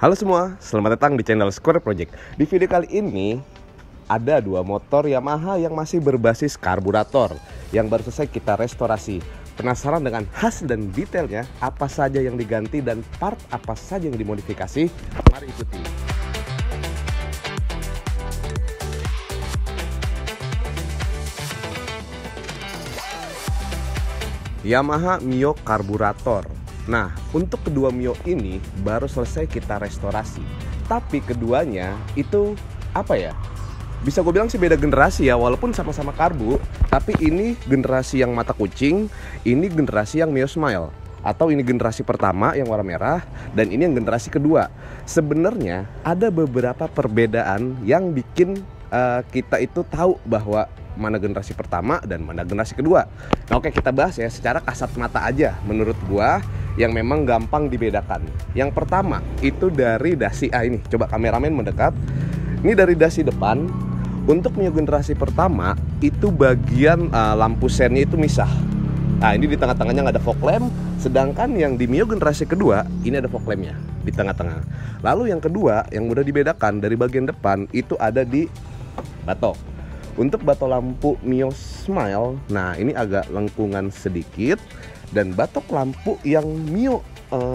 Halo semua, selamat datang di channel Square Project. Di video kali ini ada dua motor Yamaha yang masih berbasis karburator yang baru selesai kita restorasi. Penasaran dengan hasil dan detailnya, apa saja yang diganti dan part apa saja yang dimodifikasi? Mari ikuti. Yamaha Mio karburator. Nah, untuk kedua Mio ini baru selesai kita restorasi. Tapi keduanya itu apa ya? Bisa gue bilang sih beda generasi ya, walaupun sama-sama karbu. Tapi ini generasi yang mata kucing, ini generasi yang Mio Smile. Atau ini generasi pertama yang warna merah, dan ini yang generasi kedua. Sebenarnya ada beberapa perbedaan yang bikin kita itu tahu bahwa mana generasi pertama dan mana generasi kedua. Nah, oke, kita bahas ya secara kasat mata aja menurut gua yang memang gampang dibedakan. Yang pertama itu dari dasi ini. Coba kameramen mendekat. Ini dari dasi depan. Untuk Mio generasi pertama itu bagian lampu sennya itu misah. Nah, ini di tengah-tengahnya nggak ada fog lamp. Sedangkan yang di Mio generasi kedua ini ada fog lampnya di tengah-tengah. Lalu yang kedua yang mudah dibedakan dari bagian depan itu ada di batok. Untuk batok lampu Mio Smile, nah ini agak lengkungan sedikit. Dan batok lampu yang Mio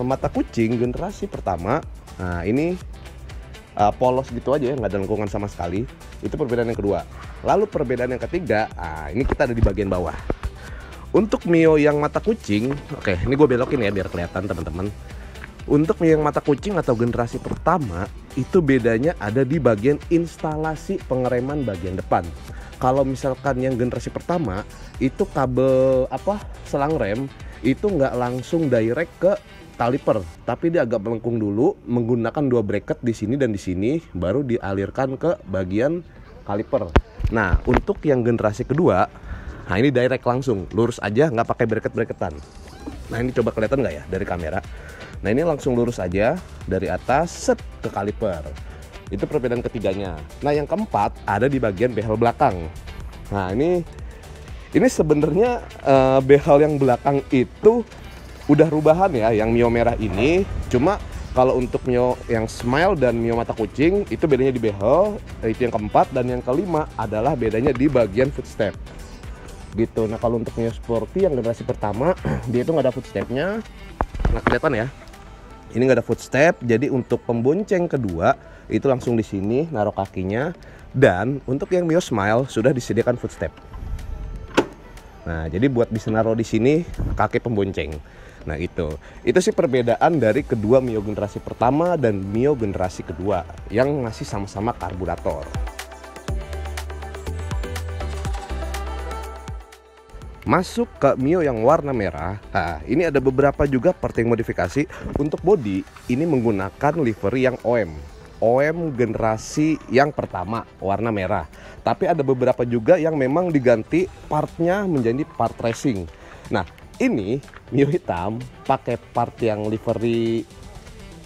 mata kucing generasi pertama, nah ini polos gitu aja ya, nggak ada lengkungan sama sekali. Itu perbedaan yang kedua. Lalu perbedaan yang ketiga, ini kita ada di bagian bawah. Untuk Mio yang mata kucing, oke, ini gue belokin ya biar kelihatan teman-teman. Untuk Mio yang mata kucing atau generasi pertama, itu bedanya ada di bagian instalasi pengereman bagian depan. Kalau misalkan yang generasi pertama, itu kabel selang rem itu nggak langsung direct ke kaliper, tapi dia agak melengkung dulu menggunakan dua bracket di sini dan di sini, baru dialirkan ke bagian kaliper. Nah, untuk yang generasi kedua, nah ini direct langsung, lurus aja, nggak pakai bracket-bracketan. Nah, ini coba kelihatan nggak ya dari kamera? Nah, ini langsung lurus aja dari atas set ke kaliper. Itu perbedaan ketiganya. Nah, yang keempat ada di bagian behel belakang. Nah, ini sebenarnya behel yang belakang itu udah rubahan ya, yang Mio merah ini. Cuma kalau untuk Mio yang Smile dan Mio mata kucing itu bedanya di behel. Itu yang keempat. Dan yang kelima adalah bedanya di bagian footstep gitu. Nah, kalau untuk Mio Sporty yang generasi pertama dia itu nggak ada footstepnya. Nggak kelihatan ya, ini nggak ada footstep. Jadi untuk pembonceng kedua itu langsung di sini naruh kakinya. Dan untuk yang Mio Smile sudah disediakan footstep. Nah, jadi buat bisa naruh di sini kaki pembonceng. Nah, itu sih perbedaan dari kedua Mio generasi pertama dan Mio generasi kedua yang masih sama-sama karburator. Masuk ke Mio yang warna merah. Nah, ini ada beberapa juga part yang modifikasi. Untuk bodi ini menggunakan livery yang OM generasi yang pertama warna merah. Tapi ada beberapa juga yang memang diganti partnya menjadi part racing. Nah, ini Mio hitam pakai part yang livery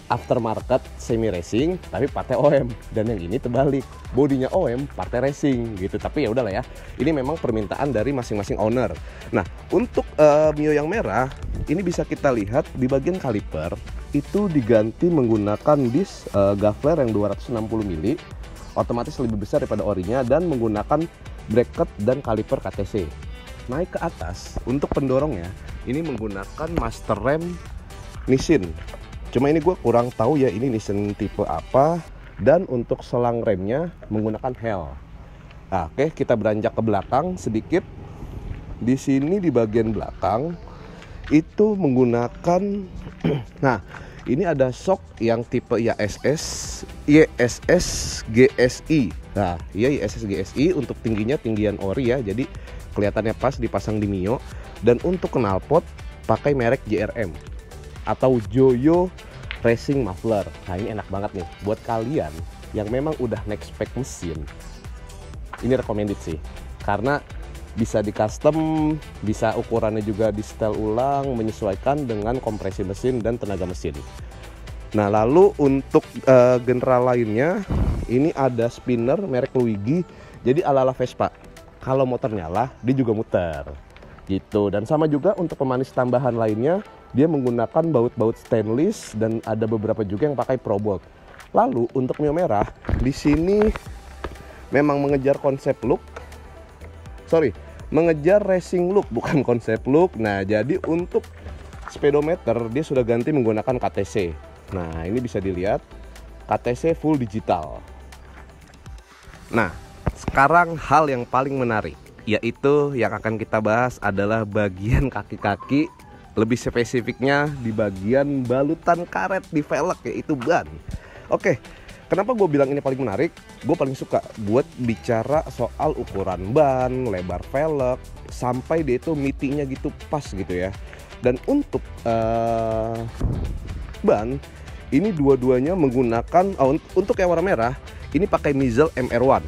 aftermarket semi racing tapi partnya OM, dan yang ini terbalik, bodinya OM partnya racing gitu. Tapi ya udahlah ya, ini memang permintaan dari masing-masing owner. Nah, untuk Mio yang merah ini bisa kita lihat di bagian kaliper itu diganti menggunakan disc Gavler yang 260 mili, otomatis lebih besar daripada orinya, dan menggunakan bracket dan kaliper KTC. Naik ke atas untuk pendorongnya ini menggunakan master rem Nissin. Cuma ini gue kurang tahu ya ini Nissin tipe apa. Dan untuk selang remnya menggunakan Hell. Nah, oke, kita beranjak ke belakang sedikit. Di sini di bagian belakang itu menggunakan nah, ini ada shock yang tipe ISS GSI. Nah, iya ISS GSI, untuk tingginya tinggian ori ya. Jadi kelihatannya pas dipasang di Mio. Dan untuk knalpot pakai merek JRM atau Joyo Racing Muffler. Nah, ini enak banget nih buat kalian yang memang udah next spec mesin. Ini recommended sih, karena bisa di custom, bisa ukurannya juga di setel ulang menyesuaikan dengan kompresi mesin dan tenaga mesin. Nah, lalu untuk general lainnya ini ada spinner merek Luigi. Jadi ala-ala Vespa, kalau motor nyala dia juga muter gitu. Dan sama juga untuk pemanis tambahan lainnya dia menggunakan baut-baut stainless dan ada beberapa juga yang pakai Pro Bolt. Lalu untuk Mio merah di sini memang mengejar konsep look, mengejar racing look bukan konsep look. Nah, jadi untuk speedometer dia sudah ganti menggunakan KTC. Nah, ini bisa dilihat KTC full digital. Nah, sekarang hal yang paling menarik, yaitu yang akan kita bahas adalah bagian kaki-kaki, lebih spesifiknya di bagian balutan karet di velg, yaitu ban. Oke, kenapa gue bilang ini paling menarik? Gue paling suka buat bicara soal ukuran ban, lebar velg, sampai dia itu meetingnya gitu pas gitu ya. Dan untuk ban, ini dua-duanya menggunakan, untuk yang warna merah, ini pakai Mizel MR1.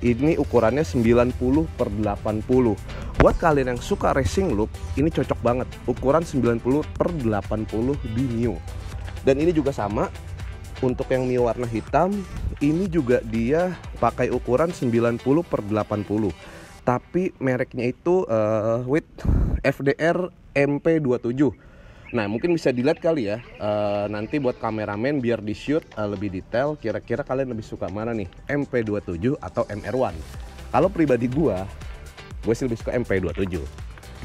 Ini ukurannya 90/80. Buat kalian yang suka racing look, ini cocok banget. Ukuran 90/80 di Mio. Dan ini juga sama. Untuk yang Mio warna hitam, ini juga dia pakai ukuran 90/80. Tapi mereknya itu with FDR MP27. Nah, mungkin bisa dilihat kali ya, nanti buat kameramen biar di shoot lebih detail. Kira-kira kalian lebih suka mana nih, MP27 atau MR1? Kalau pribadi gue sih lebih suka MP27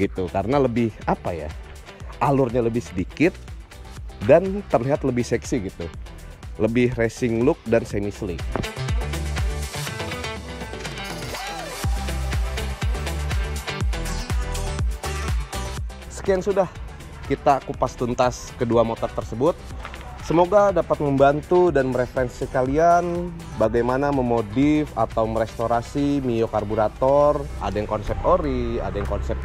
gitu, karena lebih apa ya, alurnya lebih sedikit dan terlihat lebih seksi gitu, lebih racing look dan semi slick. Sekian sudah kita kupas tuntas kedua motor tersebut. Semoga dapat membantu dan mereferensi kalian bagaimana memodif atau merestorasi Mio karburator. Ada yang konsep ori, ada yang konsep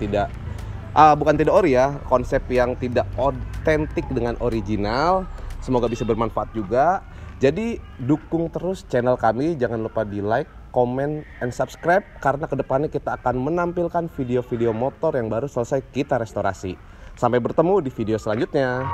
bukan tidak ori ya, konsep yang tidak otentik dengan original. Semoga bisa bermanfaat juga. Jadi dukung terus channel kami, jangan lupa di like, comment, and subscribe, karena kedepannya kita akan menampilkan video-video motor yang baru selesai kita restorasi. Sampai bertemu di video selanjutnya.